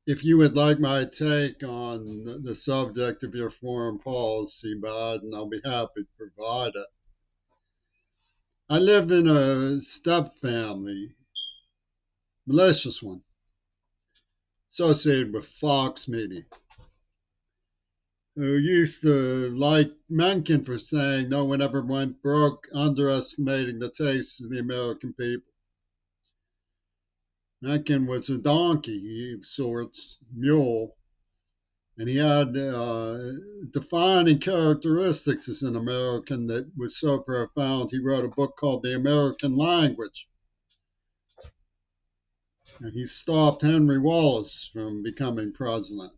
If you would like my take on the subject of your foreign policy, Biden, I'll be happy to provide it. I live in a step family, malicious one, associated with Fox Media, who used to like Mencken for saying no one ever went broke, underestimating the tastes of the American people. Mencken was a donkey of sorts, mule, and he had defining characteristics as an American that was so profound. He wrote a book called The American Language, and he stopped Henry Wallace from becoming president.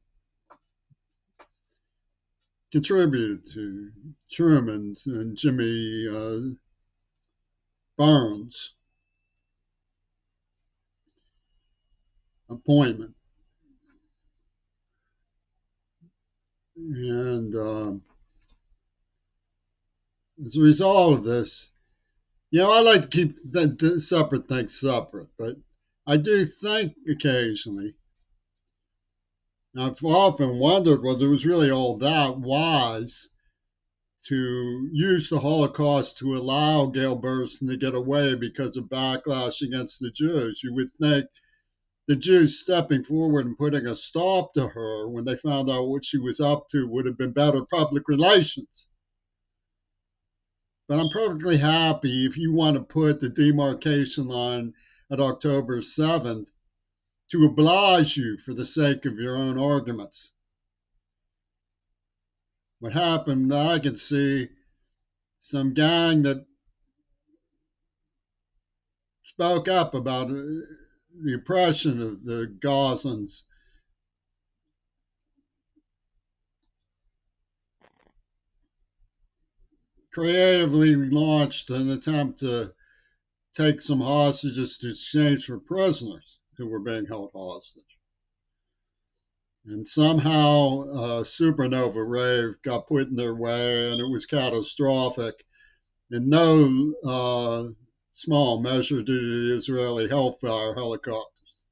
Contributed to Truman's and Jimmy Burns' appointment. And as a result of this, I like to keep the separate things separate, but I do think occasionally, I've often wondered whether it was really all that wise to use the Holocaust to allow Gail Burstyn to get away because of backlash against the Jews. You would think the Jews stepping forward and putting a stop to her when they found out what she was up to would have been better public relations. But I'm perfectly happy if you want to put the demarcation line at October 7th to oblige you for the sake of your own arguments. What happened, I can see some gang that spoke up about the oppression of the Gazans creatively launched an attempt to take some hostages to exchange for prisoners who were being held hostage. And somehow a supernova rave got put in their way, and it was catastrophic in no small measure due to the Israeli Hellfire helicopters.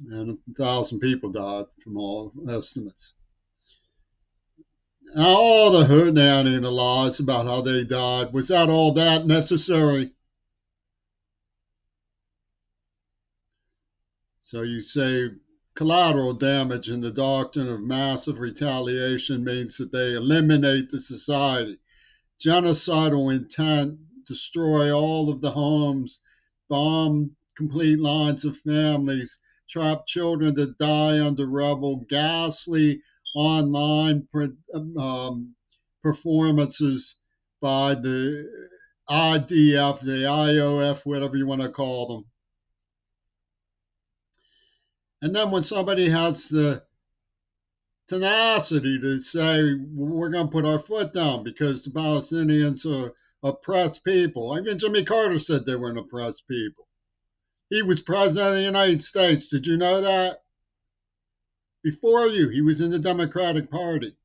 And 1,000 people died from all estimates. Now, all the hootenanny and the lies about how they died, was that all that necessary? So you say collateral damage in the doctrine of massive retaliation means that they eliminate the society. Genocidal intent, destroy all of the homes, bomb complete lines of families, trap children to die under rubble, ghastly online performances by the IDF, the IOF, whatever you want to call them. And then when somebody has the tenacity to say, we're going to put our foot down because the Palestinians are oppressed people. Even Jimmy Carter said they were an oppressed people. He was president of the United States. Did you know that? Before you, he was in the Democratic Party.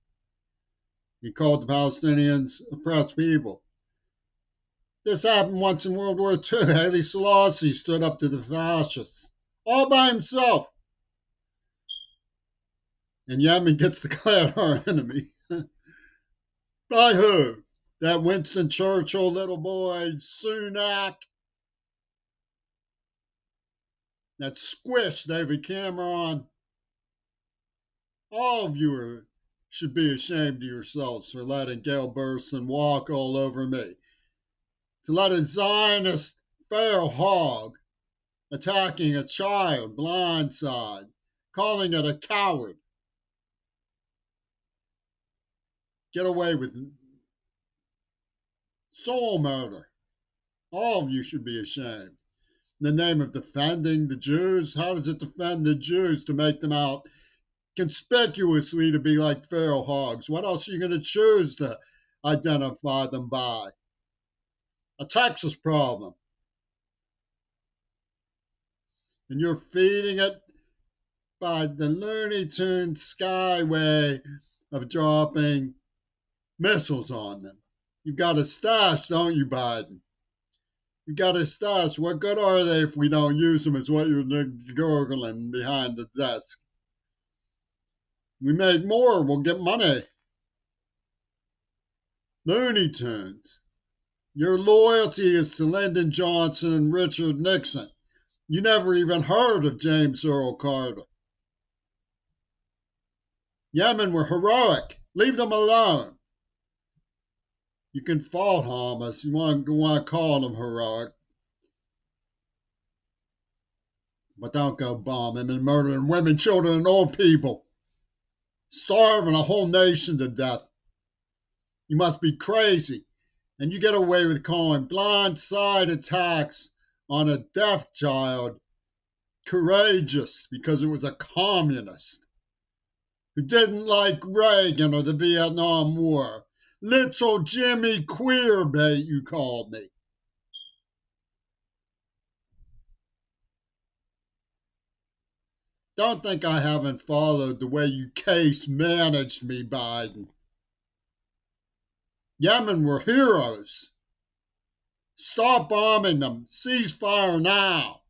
He called the Palestinians oppressed people. This happened once in World War II. Haile Selassie stood up to the fascists all by himself. And Yemen gets declared our enemy. By who? That Winston Churchill little boy, Sunak, that squished David Cameron. All of you should be ashamed of yourselves for letting Gail Burstyn walk all over me. To let a Zionist feral hog attacking a child blindside, calling it a coward. Get away with soul murder. All of you should be ashamed. In the name of defending the Jews, how does it defend the Jews to make them out conspicuously to be like feral hogs? What else are you going to choose to identify them by? A Texas problem. And you're feeding it by the Looney Tunes skyway of dropping missiles on them. You've got a stash, don't you, Biden? You got a stash. What good are they if we don't use them? Is what you're gurgling behind the desk. We make more, we'll get money. Looney Tunes. Your loyalty is to Lyndon Johnson and Richard Nixon. You never even heard of James Earl Carter. Yemen were heroic. Leave them alone. You can fault Hamas. You want to call them heroic. But don't go bombing and murdering women, children, and old people. Starving a whole nation to death. You must be crazy. And you get away with calling blindside attacks on a deaf child courageous because it was a communist who didn't like Reagan or the Vietnam War. Little Jimmy Queerbait, you called me. Don't think I haven't followed the way you case managed me, Biden. Yemen were heroes. Stop bombing them. Cease fire now.